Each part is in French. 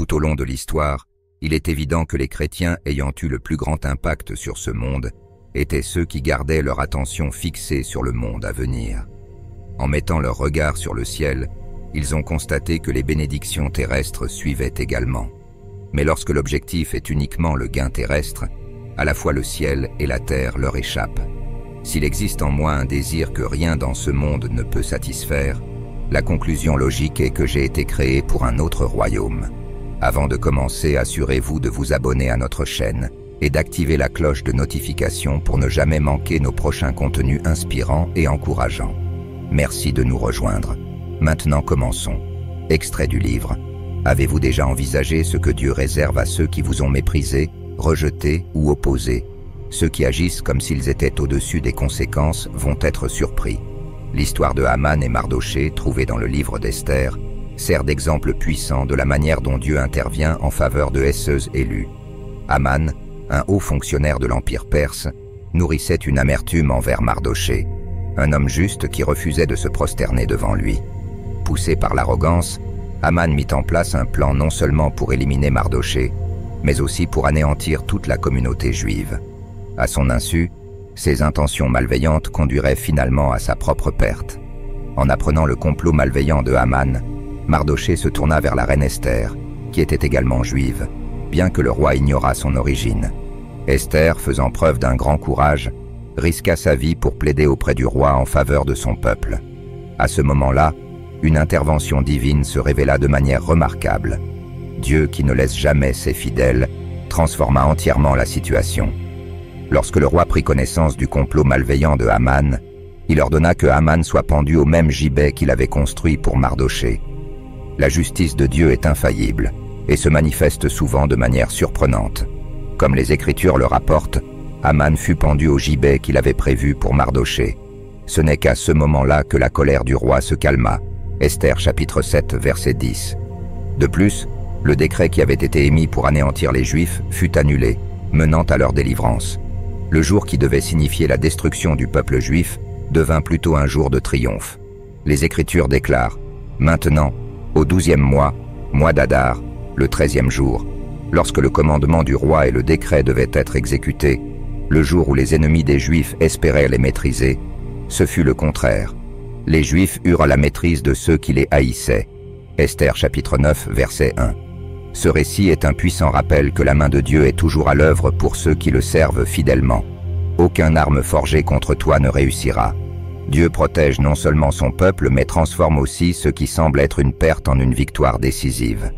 Tout au long de l'histoire, il est évident que les chrétiens ayant eu le plus grand impact sur ce monde étaient ceux qui gardaient leur attention fixée sur le monde à venir. En mettant leur regard sur le ciel, ils ont constaté que les bénédictions terrestres suivaient également. Mais lorsque l'objectif est uniquement le gain terrestre, à la fois le ciel et la terre leur échappent. S'il existe en moi un désir que rien dans ce monde ne peut satisfaire, la conclusion logique est que j'ai été créé pour un autre royaume. Avant de commencer, assurez-vous de vous abonner à notre chaîne et d'activer la cloche de notification pour ne jamais manquer nos prochains contenus inspirants et encourageants. Merci de nous rejoindre. Maintenant commençons. Extrait du livre. Avez-vous déjà envisagé ce que Dieu réserve à ceux qui vous ont méprisé, rejeté ou opposé? Ceux qui agissent comme s'ils étaient au-dessus des conséquences vont être surpris. L'histoire de Haman et Mardoché, trouvée dans le livre d'Esther, sert d'exemple puissant de la manière dont Dieu intervient en faveur de Hesseuses élus. Haman, un haut fonctionnaire de l'Empire perse, nourrissait une amertume envers Mardoché, un homme juste qui refusait de se prosterner devant lui. Poussé par l'arrogance, Haman mit en place un plan non seulement pour éliminer Mardoché, mais aussi pour anéantir toute la communauté juive. À son insu, ses intentions malveillantes conduiraient finalement à sa propre perte. En apprenant le complot malveillant de Haman, Mardoché se tourna vers la reine Esther, qui était également juive, bien que le roi ignorât son origine. Esther, faisant preuve d'un grand courage, risqua sa vie pour plaider auprès du roi en faveur de son peuple. À ce moment-là, une intervention divine se révéla de manière remarquable. Dieu, qui ne laisse jamais ses fidèles, transforma entièrement la situation. Lorsque le roi prit connaissance du complot malveillant de Haman, il ordonna que Haman soit pendu au même gibet qu'il avait construit pour Mardoché. La justice de Dieu est infaillible et se manifeste souvent de manière surprenante. Comme les Écritures le rapportent, Haman fut pendu au gibet qu'il avait prévu pour Mardoché. Ce n'est qu'à ce moment-là que la colère du roi se calma. Esther chapitre 7 verset 10. De plus, le décret qui avait été émis pour anéantir les Juifs fut annulé, menant à leur délivrance. Le jour qui devait signifier la destruction du peuple juif devint plutôt un jour de triomphe. Les Écritures déclarent « Maintenant, au 12e mois, mois d'Adar, le 13e jour, lorsque le commandement du roi et le décret devaient être exécutés, le jour où les ennemis des Juifs espéraient les maîtriser, ce fut le contraire. Les Juifs eurent la maîtrise de ceux qui les haïssaient. » Esther chapitre 9 verset 1. Ce récit est un puissant rappel que la main de Dieu est toujours à l'œuvre pour ceux qui le servent fidèlement. Aucune arme forgée contre toi ne réussira. Dieu protège non seulement son peuple, mais transforme aussi ce qui semble être une perte en une victoire décisive.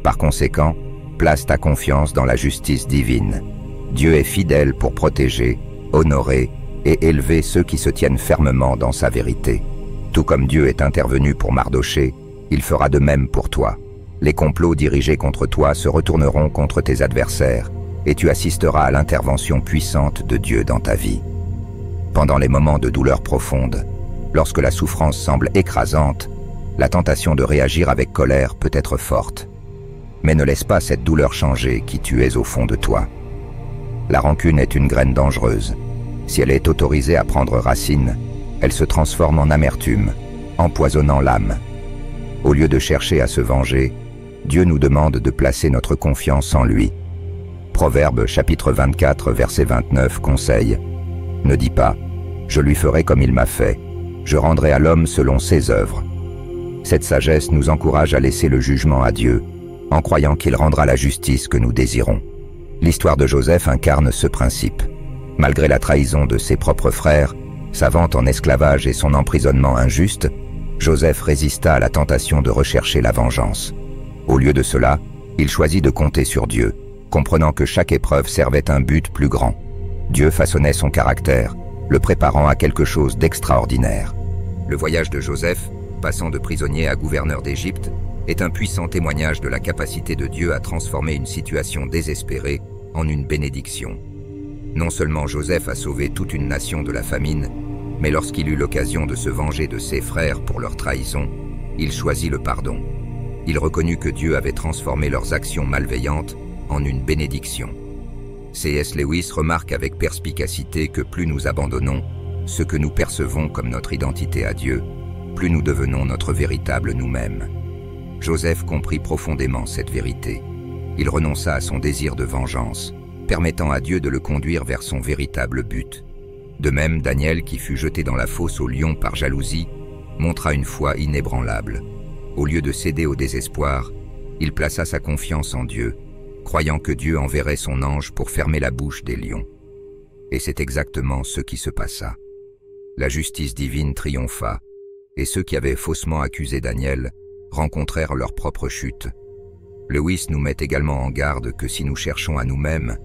Par conséquent, place ta confiance dans la justice divine. Dieu est fidèle pour protéger, honorer et élever ceux qui se tiennent fermement dans sa vérité. Tout comme Dieu est intervenu pour Mardoché, il fera de même pour toi. Les complots dirigés contre toi se retourneront contre tes adversaires et tu assisteras à l'intervention puissante de Dieu dans ta vie. Pendant les moments de douleur profonde, lorsque la souffrance semble écrasante, la tentation de réagir avec colère peut être forte. Mais ne laisse pas cette douleur changer qui tu es au fond de toi. La rancune est une graine dangereuse. Si elle est autorisée à prendre racine, elle se transforme en amertume, empoisonnant l'âme. Au lieu de chercher à se venger, Dieu nous demande de placer notre confiance en lui. Proverbe chapitre 24 verset 29 conseille « Ne dis pas « Je lui ferai comme il m'a fait, je rendrai à l'homme selon ses œuvres ». Cette sagesse nous encourage à laisser le jugement à Dieu, en croyant qu'il rendra la justice que nous désirons. L'histoire de Joseph incarne ce principe. Malgré la trahison de ses propres frères, sa vente en esclavage et son emprisonnement injuste, Joseph résista à la tentation de rechercher la vengeance. Au lieu de cela, il choisit de compter sur Dieu, comprenant que chaque épreuve servait un but plus grand. Dieu façonnait son caractère, le préparant à quelque chose d'extraordinaire. Le voyage de Joseph, passant de prisonnier à gouverneur d'Égypte, est un puissant témoignage de la capacité de Dieu à transformer une situation désespérée en une bénédiction. Non seulement Joseph a sauvé toute une nation de la famine, mais lorsqu'il eut l'occasion de se venger de ses frères pour leur trahison, il choisit le pardon. Il reconnut que Dieu avait transformé leurs actions malveillantes en une bénédiction. C.S. Lewis remarque avec perspicacité que plus nous abandonnons ce que nous percevons comme notre identité à Dieu, plus nous devenons notre véritable nous-mêmes. Joseph comprit profondément cette vérité. Il renonça à son désir de vengeance, permettant à Dieu de le conduire vers son véritable but. De même, Daniel, qui fut jeté dans la fosse au lion par jalousie, montra une foi inébranlable. Au lieu de céder au désespoir, il plaça sa confiance en Dieu, croyant que Dieu enverrait son ange pour fermer la bouche des lions. Et c'est exactement ce qui se passa. La justice divine triompha, et ceux qui avaient faussement accusé Daniel rencontrèrent leur propre chute. Lewis nous met également en garde que si nous cherchons à nous-mêmes,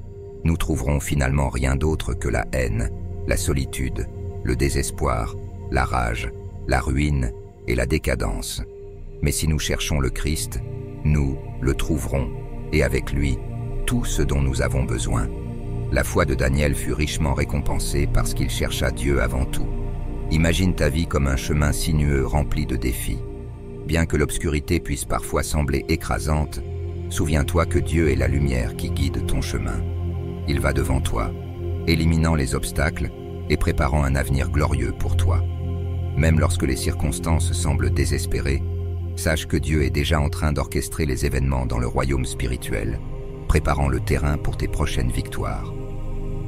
nous trouverons finalement rien d'autre que la haine, la solitude, le désespoir, la rage, la ruine et la décadence. Mais si nous cherchons le Christ, nous le trouverons, et avec lui, tout ce dont nous avons besoin. La foi de Daniel fut richement récompensée parce qu'il chercha Dieu avant tout. Imagine ta vie comme un chemin sinueux rempli de défis. Bien que l'obscurité puisse parfois sembler écrasante, souviens-toi que Dieu est la lumière qui guide ton chemin. Il va devant toi, éliminant les obstacles et préparant un avenir glorieux pour toi. Même lorsque les circonstances semblent désespérées, sache que Dieu est déjà en train d'orchestrer les événements dans le royaume spirituel, préparant le terrain pour tes prochaines victoires.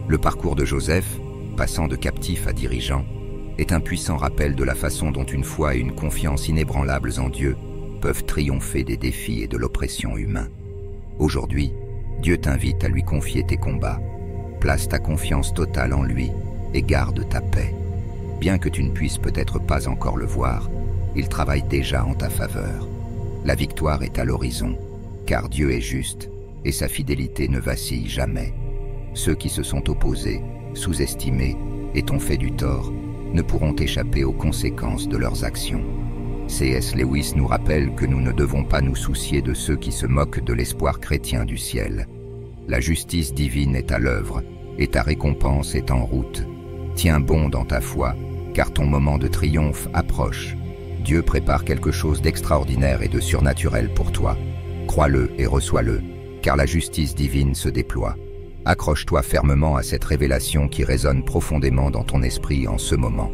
Le parcours de Joseph, passant de captif à dirigeant, est un puissant rappel de la façon dont une foi et une confiance inébranlables en Dieu peuvent triompher des défis et de l'oppression humaine. Aujourd'hui, Dieu t'invite à lui confier tes combats. Place ta confiance totale en lui et garde ta paix. Bien que tu ne puisses peut-être pas encore le voir, il travaille déjà en ta faveur. La victoire est à l'horizon, car Dieu est juste et sa fidélité ne vacille jamais. Ceux qui se sont opposés, sous-estimés et t'ont fait du tort ne pourront échapper aux conséquences de leurs actions. C.S. Lewis nous rappelle que nous ne devons pas nous soucier de ceux qui se moquent de l'espoir chrétien du ciel. La justice divine est à l'œuvre et ta récompense est en route. Tiens bon dans ta foi, car ton moment de triomphe approche. Dieu prépare quelque chose d'extraordinaire et de surnaturel pour toi. Crois-le et reçois-le, car la justice divine se déploie. Accroche-toi fermement à cette révélation qui résonne profondément dans ton esprit en ce moment.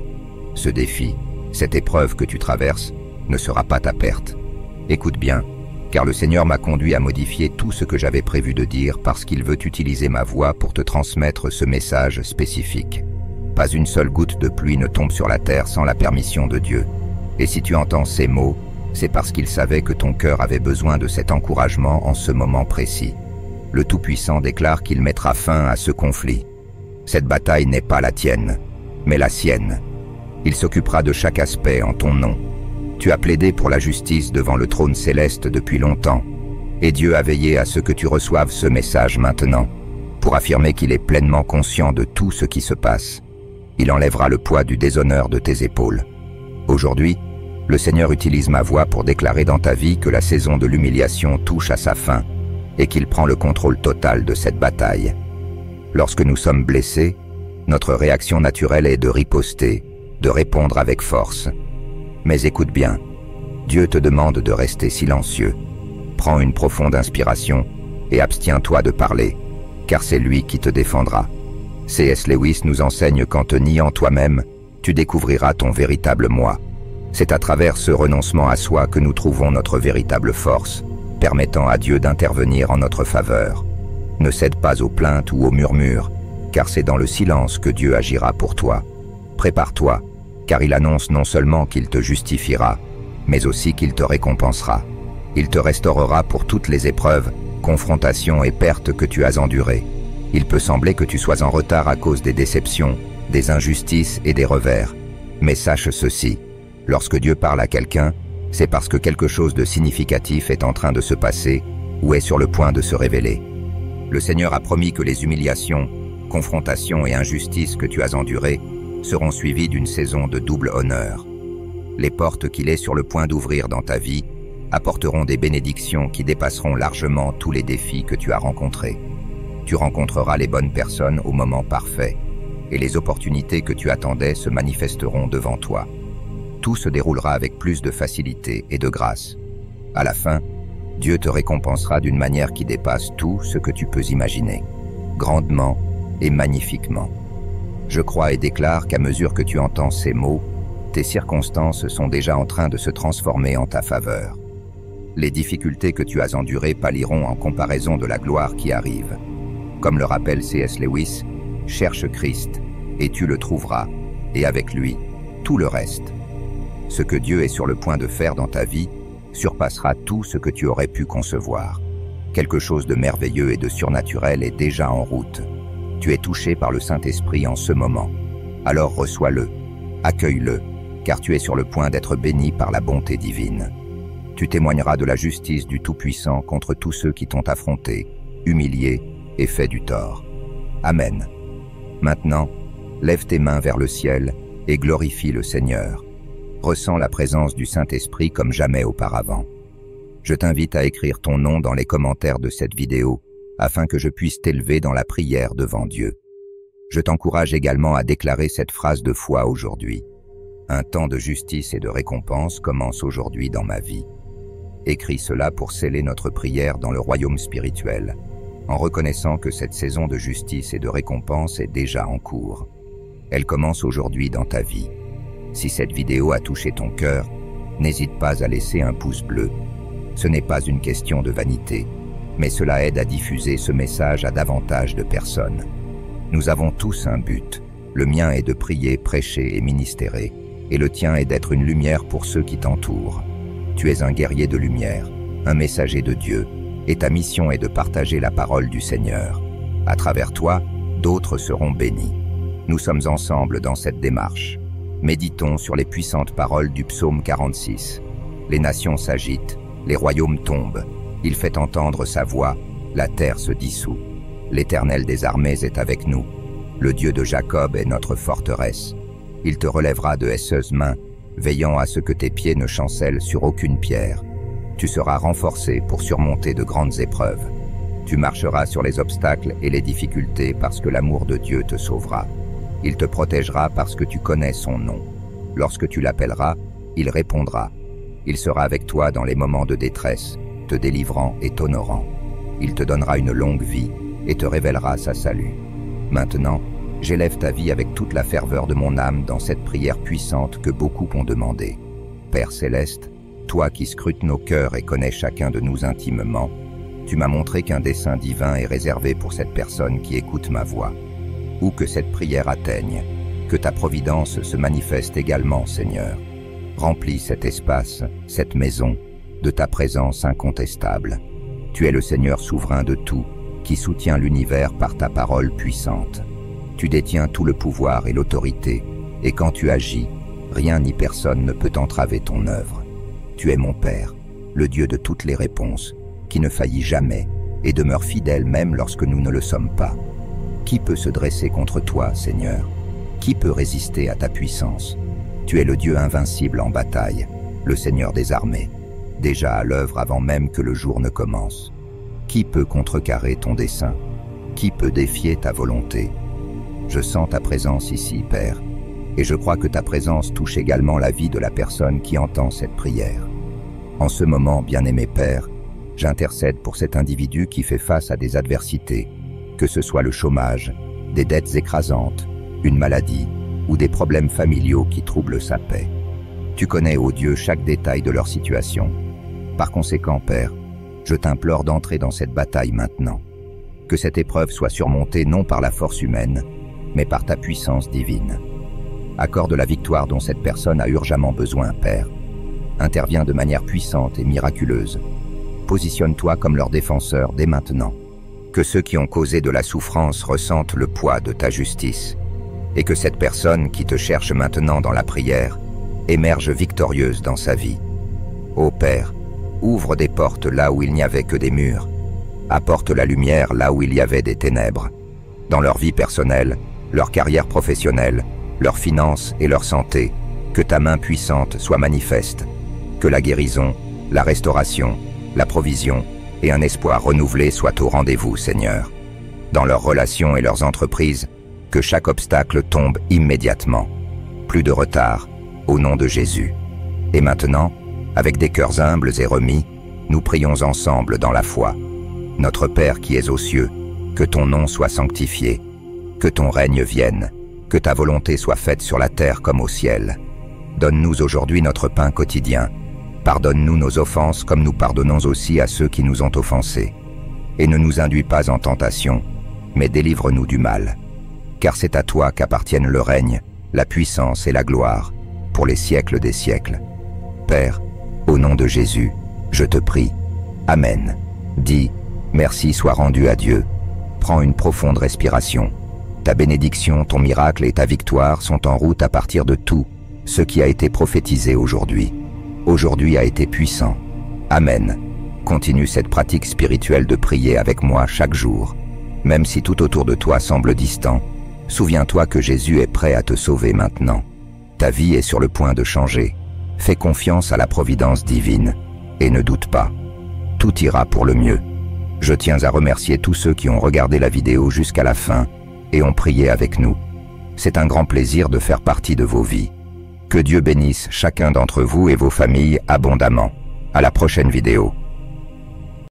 Ce défi, cette épreuve que tu traverses, ne sera pas ta perte. Écoute bien, car le Seigneur m'a conduit à modifier tout ce que j'avais prévu de dire parce qu'il veut utiliser ma voix pour te transmettre ce message spécifique. Pas une seule goutte de pluie ne tombe sur la terre sans la permission de Dieu. Et si tu entends ces mots, c'est parce qu'il savait que ton cœur avait besoin de cet encouragement en ce moment précis. Le Tout-Puissant déclare qu'il mettra fin à ce conflit. Cette bataille n'est pas la tienne, mais la sienne. Il s'occupera de chaque aspect en ton nom. Tu as plaidé pour la justice devant le trône céleste depuis longtemps, et Dieu a veillé à ce que tu reçoives ce message maintenant, pour affirmer qu'il est pleinement conscient de tout ce qui se passe. Il enlèvera le poids du déshonneur de tes épaules. Aujourd'hui, le Seigneur utilise ma voix pour déclarer dans ta vie que la saison de l'humiliation touche à sa fin, et qu'il prend le contrôle total de cette bataille. Lorsque nous sommes blessés, notre réaction naturelle est de riposter, de répondre avec force. Mais écoute bien, Dieu te demande de rester silencieux. Prends une profonde inspiration et abstiens-toi de parler, car c'est lui qui te défendra. C.S. Lewis nous enseigne qu'en te niant toi-même, tu découvriras ton véritable moi. C'est à travers ce renoncement à soi que nous trouvons notre véritable force, permettant à Dieu d'intervenir en notre faveur. Ne cède pas aux plaintes ou aux murmures, car c'est dans le silence que Dieu agira pour toi. Prépare-toi, car il annonce non seulement qu'il te justifiera, mais aussi qu'il te récompensera. Il te restaurera pour toutes les épreuves, confrontations et pertes que tu as endurées. Il peut sembler que tu sois en retard à cause des déceptions, des injustices et des revers. Mais sache ceci, lorsque Dieu parle à quelqu'un, c'est parce que quelque chose de significatif est en train de se passer ou est sur le point de se révéler. Le Seigneur a promis que les humiliations, confrontations et injustices que tu as endurées seront suivies d'une saison de double honneur. Les portes qu'il est sur le point d'ouvrir dans ta vie apporteront des bénédictions qui dépasseront largement tous les défis que tu as rencontrés. Tu rencontreras les bonnes personnes au moment parfait, et les opportunités que tu attendais se manifesteront devant toi. Tout se déroulera avec plus de facilité et de grâce. À la fin, Dieu te récompensera d'une manière qui dépasse tout ce que tu peux imaginer, grandement et magnifiquement. Je crois et déclare qu'à mesure que tu entends ces mots, tes circonstances sont déjà en train de se transformer en ta faveur. Les difficultés que tu as endurées pâliront en comparaison de la gloire qui arrive. Comme le rappelle C.S. Lewis, cherche Christ, et tu le trouveras, et avec lui, tout le reste. Ce que Dieu est sur le point de faire dans ta vie surpassera tout ce que tu aurais pu concevoir. Quelque chose de merveilleux et de surnaturel est déjà en route. Tu es touché par le Saint-Esprit en ce moment. Alors reçois-le, accueille-le, car tu es sur le point d'être béni par la bonté divine. Tu témoigneras de la justice du Tout-Puissant contre tous ceux qui t'ont affronté, humilié et fait du tort. Amen. Maintenant, lève tes mains vers le ciel et glorifie le Seigneur. Ressens la présence du Saint-Esprit comme jamais auparavant. Je t'invite à écrire ton nom dans les commentaires de cette vidéo afin que je puisse t'élever dans la prière devant Dieu. Je t'encourage également à déclarer cette phrase de foi aujourd'hui. Un temps de justice et de récompense commence aujourd'hui dans ma vie. Écris cela pour sceller notre prière dans le royaume spirituel, en reconnaissant que cette saison de justice et de récompense est déjà en cours. Elle commence aujourd'hui dans ta vie. Si cette vidéo a touché ton cœur, n'hésite pas à laisser un pouce bleu. Ce n'est pas une question de vanité, mais cela aide à diffuser ce message à davantage de personnes. Nous avons tous un but. Le mien est de prier, prêcher et ministérer, et le tien est d'être une lumière pour ceux qui t'entourent. Tu es un guerrier de lumière, un messager de Dieu, et ta mission est de partager la parole du Seigneur. À travers toi, d'autres seront bénis. Nous sommes ensemble dans cette démarche. Méditons sur les puissantes paroles du psaume 46. Les nations s'agitent, les royaumes tombent. Il fait entendre sa voix, la terre se dissout. L'Éternel des armées est avec nous. Le Dieu de Jacob est notre forteresse. Il te relèvera de haisseuses mains, veillant à ce que tes pieds ne chancellent sur aucune pierre. Tu seras renforcé pour surmonter de grandes épreuves. Tu marcheras sur les obstacles et les difficultés parce que l'amour de Dieu te sauvera. Il te protégera parce que tu connais son nom. Lorsque tu l'appelleras, il répondra. Il sera avec toi dans les moments de détresse, te délivrant et t'honorant. Il te donnera une longue vie et te révélera sa salut. Maintenant, j'élève ta vie avec toute la ferveur de mon âme dans cette prière puissante que beaucoup ont demandé. Père céleste, toi qui scrutes nos cœurs et connais chacun de nous intimement, tu m'as montré qu'un dessein divin est réservé pour cette personne qui écoute ma voix. Où que cette prière atteigne, que ta providence se manifeste également, Seigneur. Remplis cet espace, cette maison, de ta présence incontestable. Tu es le Seigneur souverain de tout, qui soutient l'univers par ta parole puissante. Tu détiens tout le pouvoir et l'autorité, et quand tu agis, rien ni personne ne peut entraver ton œuvre. Tu es mon Père, le Dieu de toutes les réponses, qui ne faillit jamais et demeure fidèle même lorsque nous ne le sommes pas. Qui peut se dresser contre toi, Seigneur? Qui peut résister à ta puissance? Tu es le Dieu invincible en bataille, le Seigneur des armées, déjà à l'œuvre avant même que le jour ne commence. Qui peut contrecarrer ton dessein? Qui peut défier ta volonté? Je sens ta présence ici, Père, et je crois que ta présence touche également la vie de la personne qui entend cette prière. En ce moment, bien-aimé Père, j'intercède pour cet individu qui fait face à des adversités, que ce soit le chômage, des dettes écrasantes, une maladie ou des problèmes familiaux qui troublent sa paix. Tu connais, ô Dieu, chaque détail de leur situation. Par conséquent, Père, je t'implore d'entrer dans cette bataille maintenant. Que cette épreuve soit surmontée non par la force humaine, mais par ta puissance divine. Accorde la victoire dont cette personne a urgemment besoin, Père. Interviens de manière puissante et miraculeuse. Positionne-toi comme leur défenseur dès maintenant. Que ceux qui ont causé de la souffrance ressentent le poids de ta justice, et que cette personne qui te cherche maintenant dans la prière émerge victorieuse dans sa vie. Ô Père, ouvre des portes là où il n'y avait que des murs, apporte la lumière là où il y avait des ténèbres, dans leur vie personnelle, leur carrière professionnelle, leurs finances et leur santé, que ta main puissante soit manifeste, que la guérison, la restauration, la provision et un espoir renouvelé soient au rendez-vous, Seigneur. Dans leurs relations et leurs entreprises, que chaque obstacle tombe immédiatement. Plus de retard, au nom de Jésus. Et maintenant, avec des cœurs humbles et remis, nous prions ensemble dans la foi. Notre Père qui es aux cieux, que ton nom soit sanctifié, que ton règne vienne, que ta volonté soit faite sur la terre comme au ciel. Donne-nous aujourd'hui notre pain quotidien. Pardonne-nous nos offenses comme nous pardonnons aussi à ceux qui nous ont offensés. Et ne nous induis pas en tentation, mais délivre-nous du mal. Car c'est à toi qu'appartiennent le règne, la puissance et la gloire, pour les siècles des siècles. Père, au nom de Jésus, je te prie. Amen. Dis, merci soit rendu à Dieu. Prends une profonde respiration. Ta bénédiction, ton miracle et ta victoire sont en route à partir de tout ce qui a été prophétisé aujourd'hui. Aujourd'hui a été puissant. Amen. Continue cette pratique spirituelle de prier avec moi chaque jour. Même si tout autour de toi semble distant, souviens-toi que Jésus est prêt à te sauver maintenant. Ta vie est sur le point de changer. Fais confiance à la providence divine et ne doute pas. Tout ira pour le mieux. Je tiens à remercier tous ceux qui ont regardé la vidéo jusqu'à la fin et ont prié avec nous. C'est un grand plaisir de faire partie de vos vies. Que Dieu bénisse chacun d'entre vous et vos familles abondamment. À la prochaine vidéo.